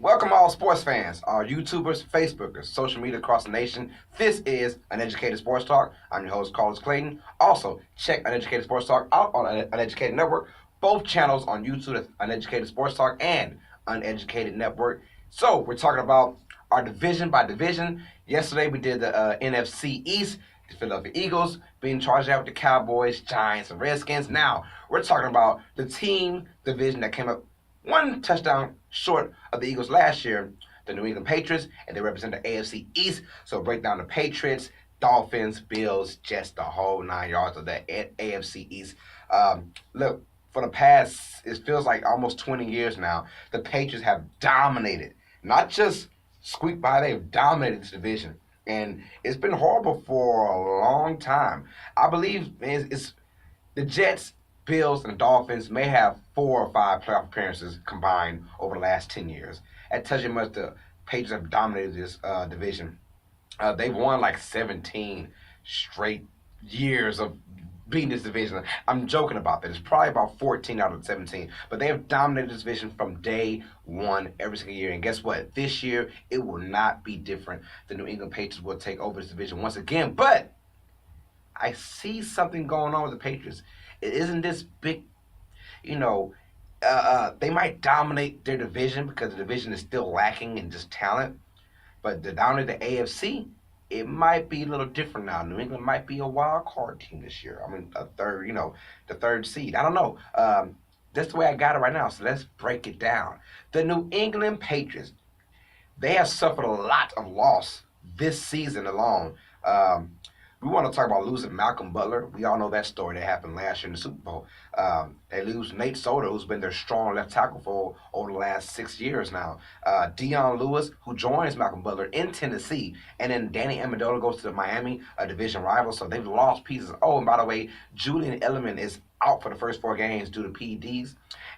Welcome all sports fans, all YouTubers, Facebookers, social media across the nation. This is Uneducated Sports Talk. I'm your host, Clayton. Also, check Uneducated Sports Talk out on Uneducated Network. Both channels on YouTube, that's Uneducated Sports Talk and Uneducated Network. So we're talking about our division by division. Yesterday we did the NFC East. The Philadelphia Eagles being charged out with the Cowboys, Giants, and Redskins. Now we're talking about the team division that came up one touchdown short of the Eagles last year, the New England Patriots, and they represent the AFC East. So break down the Patriots, Dolphins, Bills, Jets, the whole 9 yards of the AFC East. Look, for the past, it feels like almost 20 years now, the Patriots have dominated, not just squeaked by, they've dominated this division. And it's been horrible for a long time. I believe it's the Jets, Bills, and Dolphins may have 4 or 5 playoff appearances combined over the last 10 years. That tells you how much the Patriots have dominated this division. They've won like 17 straight years of beating this division. I'm joking about that. It's probably about 14 out of 17. But they have dominated this division from day one every single year. And guess what? This year, it will not be different. The New England Patriots will take over this division once again. But I see something going on with the Patriots. It isn't this big, you know, they might dominate their division because the division is still lacking in just talent. But the down in the AFC, it might be a little different now. New England might be a wild card team this year. I mean, a third, the third seed. I don't know. That's the way I got it right now. So let's break it down. The New England Patriots, they have suffered a lot of loss this season alone. We want to talk about losing Malcolm Butler. We all know that story that happened last year in the Super Bowl. They lose Nate Solder, who's been their strong left tackle for over the last 6 years now. Dion Lewis, who joins Malcolm Butler in Tennessee. And then Danny Amendola goes to the Miami, a division rival. So they've lost pieces. Oh, and by the way, Julian Edelman is out for the first 4 games due to PEDs.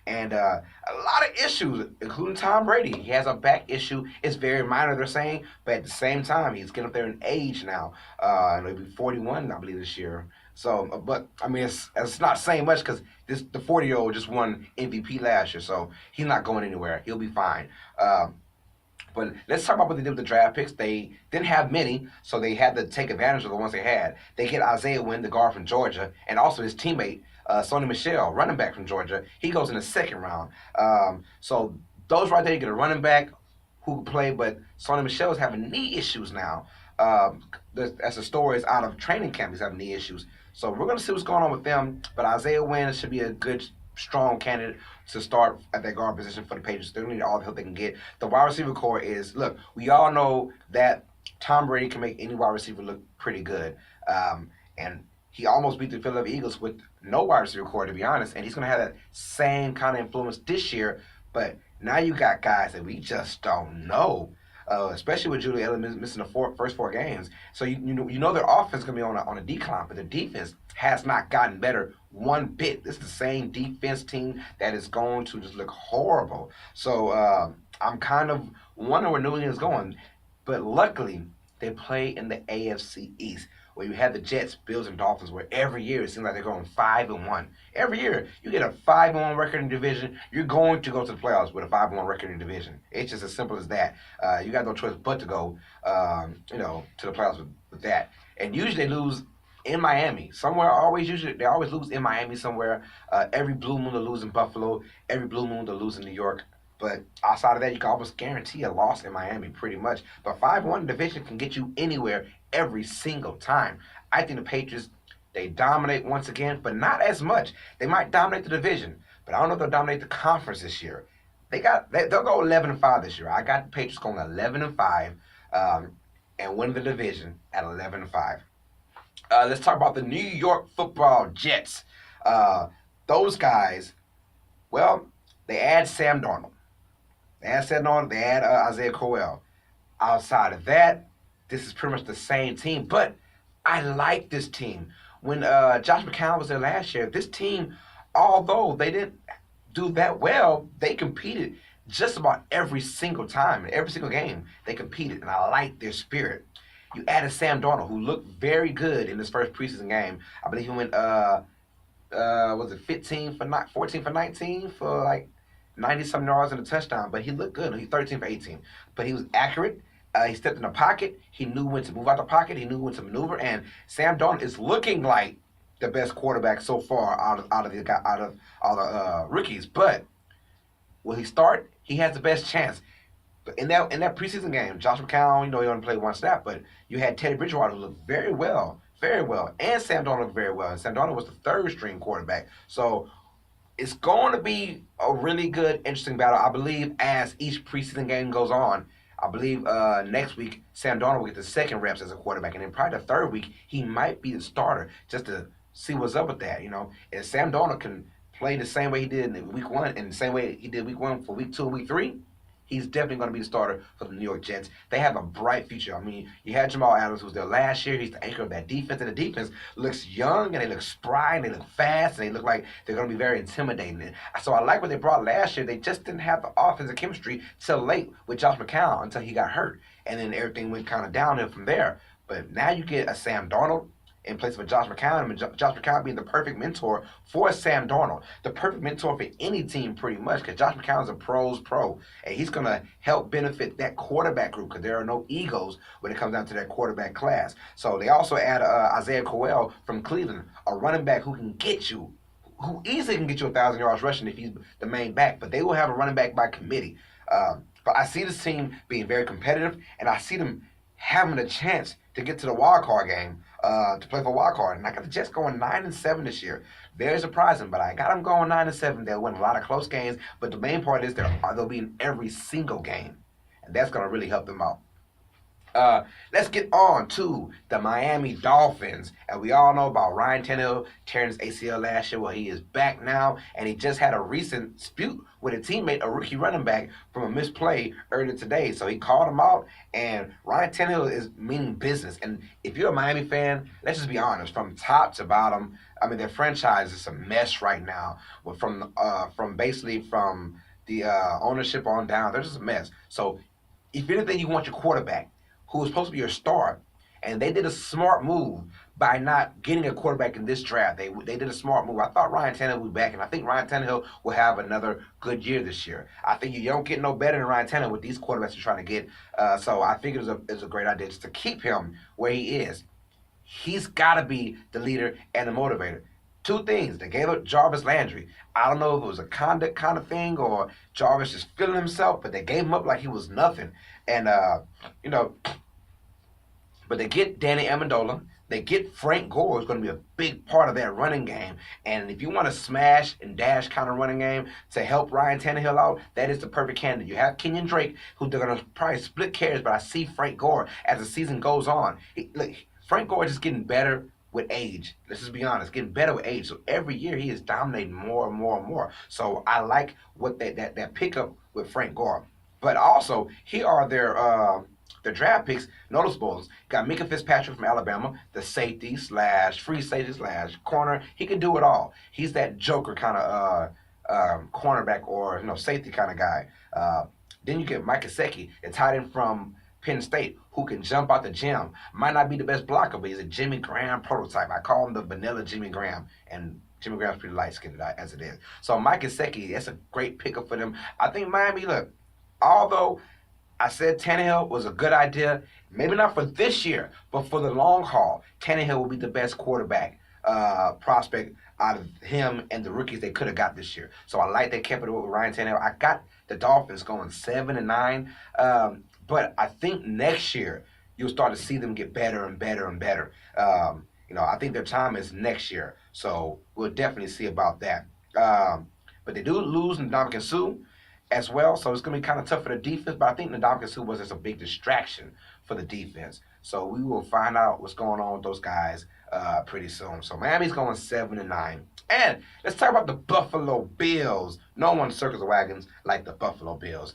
And a lot of issues, including Tom Brady. He has a back issue. It's very minor, they're saying, but at the same time, he's getting up there in age now. He'll be 41, I believe, this year. So, but I mean, it's not saying much because the 40-year-old just won MVP last year, so he's not going anywhere. He'll be fine. But let's talk about what they did with the draft picks. They didn't have many, so they had to take advantage of the ones they had. They get Isaiah Wynn, the guard from Georgia, and also his teammate, Sonny Michel, running back from Georgia. He goes in the second round. So those right there, you get a running back who can play, but Sonny Michel is having knee issues now. As the story is out of training camp, he's having knee issues. So we're going to see what's going on with them. But Isaiah Wynn should be a good, strong candidate to start at that guard position for the Patriots. They need all the help they can get. The wide receiver core is, look, we all know that Tom Brady can make any wide receiver look pretty good. And he almost beat the Philadelphia Eagles with no wide receiver core, to be honest. And he's going to have that same kind of influence this year. But now you got guys that we just don't know. Especially with Julian Edelman missing the first 4 games. So you know their offense is going to be on a decline, but their defense has not gotten better one bit. This is the same defense team that is going to just look horrible. So I'm kind of wondering where New England is going. But luckily, they play in the AFC East, where you have the Jets, Bills, and Dolphins, where every year it seems like they're going 5-1. Every year you get a 5-1 record in division, you're going to go to the playoffs with a 5-1 record in division. It's just as simple as that. You got no choice but to go, to the playoffs with that. And usually they lose in Miami. They always lose in Miami somewhere. Every blue moon they lose in Buffalo. Every blue moon they lose in New York. But outside of that, you can almost guarantee a loss in Miami pretty much. But 5-1 division can get you anywhere every single time. I think the Patriots, they dominate once again, but not as much. They might dominate the division, but I don't know if they'll dominate the conference this year. They'll go 11-5 this year. I got the Patriots going 11-5 and win the division at 11-5. Let's talk about the New York Football Jets. Those guys, well, they add Sam Darnold. They add Isaiah Crowell. Outside of that, this is pretty much the same team, but I like this team. When Josh McCown was there last year, this team, although they didn't do that well, they competed just about every single time. In every single game, they competed, and I like their spirit. You added Sam Darnold, who looked very good in his first preseason game. I believe he went, was it 14 for 19 for like 90-some yards and a touchdown, but he looked good. He's 13 for 18. But he was accurate. He stepped in the pocket. He knew when to move out the pocket. He knew when to maneuver. And Sam Darnold is looking like the best quarterback so far out of all the rookies. But will he start? He has the best chance. But in that preseason game, Josh McCown, he only played one snap, but you had Teddy Bridgewater who looked very well, and Sam Darnold looked very well. And Sam Darnold was the third string quarterback. So it's going to be a really good, interesting battle, I believe, as each preseason game goes on. I believe next week, Sam Darnold will get the second reps as a quarterback, and then probably the third week, he might be the starter just to see what's up with that, If Sam Darnold can play the same way he did in week one and the same way he did week one for week two and week three, he's definitely going to be the starter for the New York Jets. They have a bright future. I mean, you had Jamal Adams, who was there last year. He's the anchor of that defense, and the defense looks young, and they look spry, and they look fast, and they look like they're going to be very intimidating. So I like what they brought last year. They just didn't have the offensive chemistry till late with Josh McCown until he got hurt, and then everything went kind of downhill from there. But now you get a Sam Darnold in place of Josh McCown, and Josh McCown being the perfect mentor for Sam Darnold, the perfect mentor for any team pretty much, because Josh McCown is a pro's pro, and he's going to help benefit that quarterback group because there are no egos when it comes down to that quarterback class. So they also add Isaiah Crowell from Cleveland, a running back who can get you, who easily can get you 1,000 yards rushing if he's the main back, but they will have a running back by committee. But I see this team being very competitive, and I see them having a chance to get to the wild card game, to play for wild card. And I got the Jets going 9-7 this year. Very surprising, but I got them going 9-7. They'll win a lot of close games, but the main part is they'll be in every single game, and that's going to really help them out. Let's get on to the Miami Dolphins. And we all know about Ryan Tannehill tearing his ACL last year. Well, he is back now, and he just had a recent dispute with a teammate, a rookie running back, from a misplay earlier today. So he called him out, and Ryan Tannehill is meaning business. And if you're a Miami fan, let's just be honest, from top to bottom, I mean, their franchise is a mess right now. From the ownership on down, they're just a mess. So if anything, you want your quarterback, who was supposed to be your star, and they did a smart move by not getting a quarterback in this draft. They did a smart move. I thought Ryan Tannehill would be back, and I think Ryan Tannehill will have another good year this year. I think you don't get no better than Ryan Tannehill with these quarterbacks you're trying to get. So I think it was a great idea just to keep him where he is. He's got to be the leader and the motivator. Two things. They gave up Jarvis Landry. I don't know if it was a conduct kind of thing or Jarvis just feeling himself, but they gave him up like he was nothing. And, but they get Danny Amendola. They get Frank Gore, who's going to be a big part of that running game. And if you want a smash and dash kind of running game to help Ryan Tannehill out, that is the perfect candidate. You have Kenyon Drake, who they're going to probably split carries, but I see Frank Gore as the season goes on. Look, Frank Gore is just getting better with age. Let's just be honest, getting better with age. So every year he is dominating more and more and more. So I like what that pickup with Frank Gore. But also, here are their draft picks, noticeables. Got Micah Fitzpatrick from Alabama, the safety / free safety / corner. He can do it all. He's that joker kind of cornerback or safety kind of guy. Then you get Mike Gesicki, a tight end from Penn State, who can jump out the gym. Might not be the best blocker, but he's a Jimmy Graham prototype. I call him the vanilla Jimmy Graham, and Jimmy Graham's pretty light-skinned as it is. So Mike Gesicki, that's a great pickup for them. I think Miami, look, although I said Tannehill was a good idea, maybe not for this year, but for the long haul, Tannehill will be the best quarterback prospect out of him and the rookies they could have got this year. So I like they kept it with Ryan Tannehill. I got the Dolphins going 7-9, but I think next year you'll start to see them get better and better and better. I think their time is next year, so we'll definitely see about that. But they do lose Ndamukong Suh as well, so it's going to be kind of tough for the defense, but I think Ndamukong Suh was just a big distraction for the defense. So we will find out what's going on with those guys pretty soon. So Miami's going 7-9. And let's talk about the Buffalo Bills. No one circles the wagons like the Buffalo Bills.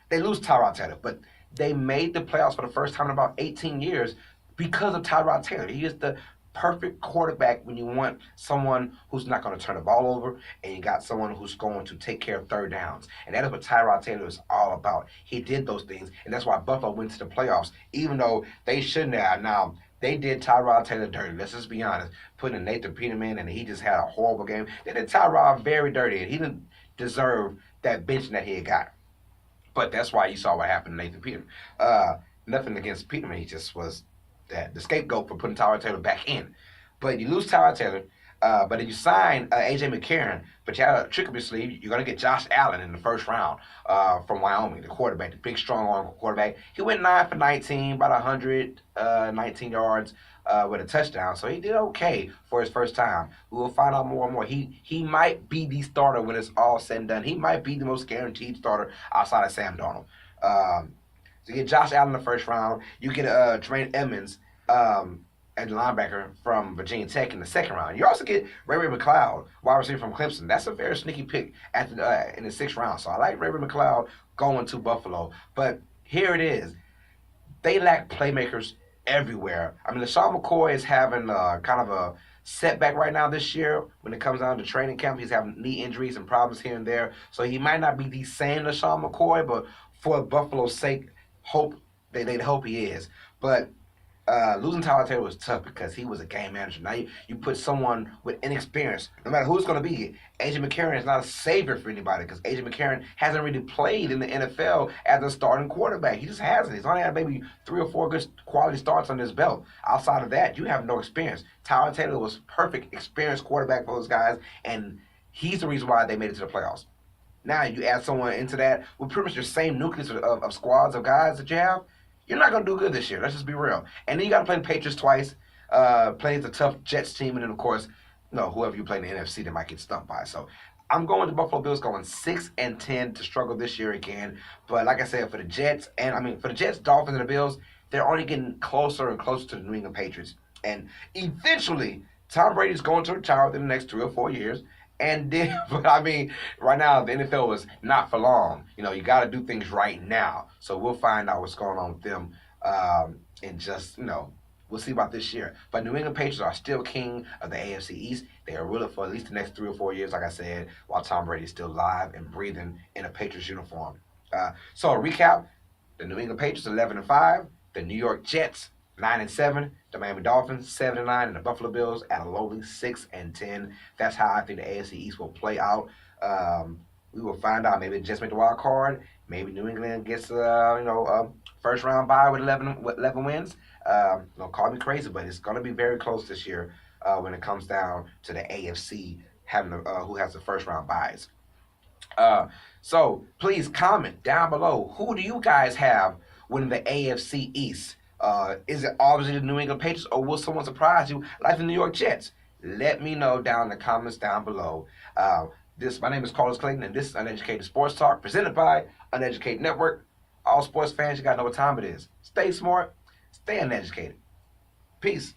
They lose Tyrod Taylor, but they made the playoffs for the first time in about 18 years because of Tyrod Taylor. He is the perfect quarterback when you want someone who's not going to turn the ball over and you got someone who's going to take care of third downs. And that is what Tyrod Taylor is all about. He did those things, and that's why Buffalo went to the playoffs, even though they shouldn't have. Now, they did Tyrod Taylor dirty. Let's just be honest. Putting Nathan Peterman, and he just had a horrible game. They did Tyrod very dirty, and he didn't deserve that bench that he had got. But that's why you saw what happened to Nathan Peterman. Uh, Nothing against Peterman. He just was the scapegoat for putting Tyler Taylor back in. But you lose Tyler Taylor, but then you sign A.J. McCarron, but you have a trick up your sleeve. You're going to get Josh Allen in the first round from Wyoming, the quarterback, the big, strong arm quarterback. He went 9 for 19, about 119 yards with a touchdown. So he did okay for his first time. We will find out more and more. He might be the starter when it's all said and done. He might be the most guaranteed starter outside of Sam Darnold. So you get Josh Allen in the first round. You get Tremaine Edmonds as the linebacker from Virginia Tech in the second round. You also get Ray McCloud, wide receiver from Clemson. That's a very sneaky pick in the sixth round. So I like Ray McCloud going to Buffalo. But here it is. They lack playmakers everywhere. I mean, LaShawn McCoy is having kind of a setback right now this year when it comes down to training camp. He's having knee injuries and problems here and there. So he might not be the same LaShawn McCoy, but for Buffalo's sake, they'd hope he is. But losing Tyler Taylor was tough because he was a game manager. Now you put someone with inexperience, no matter who it's going to be. A.J. McCarron is not a savior for anybody because A.J. McCarron hasn't really played in the NFL as a starting quarterback. He just hasn't. He's only had maybe 3 or 4 good quality starts on his belt. Outside of that, you have no experience. Tyler Taylor was perfect experienced quarterback for those guys, and he's the reason why they made it to the playoffs. Now you add someone into that with pretty much the same nucleus of squads of guys that you have, you're not going to do good this year. Let's just be real. And then you got to play the Patriots twice, play the tough Jets team, and then, of course, whoever you play in the NFC, they might get stumped by. So I'm going to Buffalo Bills going 6-10 to struggle this year again. But like I said, for the Jets, Dolphins, and the Bills, they're only getting closer and closer to the New England Patriots. And eventually, Tom Brady's going to retire within the next 3 or 4 years. And then, but I mean, right now the NFL is not for long. You got to do things right now. So we'll find out what's going on with them, and just we'll see about this year. But New England Patriots are still king of the AFC East. They are ruling for at least the next 3 or 4 years, like I said, while Tom Brady is still alive and breathing in a Patriots uniform. So a recap: the New England Patriots 11-5, the New York Jets 9-7, the Miami Dolphins 7-9, and the Buffalo Bills at a lowly 6-10. That's how I think the AFC East will play out. We will find out. Maybe just make the wild card. Maybe New England gets first round bye with 11 wins. Call me crazy, but it's going to be very close this year when it comes down to the AFC having who has the first round byes. So please comment down below. Who do you guys have winning the AFC East? Is it obviously the New England Patriots, or will someone surprise you like the New York Jets? Let me know down in the comments down below. My name is Clayton, and this is Uneducated Sports Talk, presented by Uneducated Network. All sports fans, you got to know what time it is. Stay smart, stay uneducated. Peace.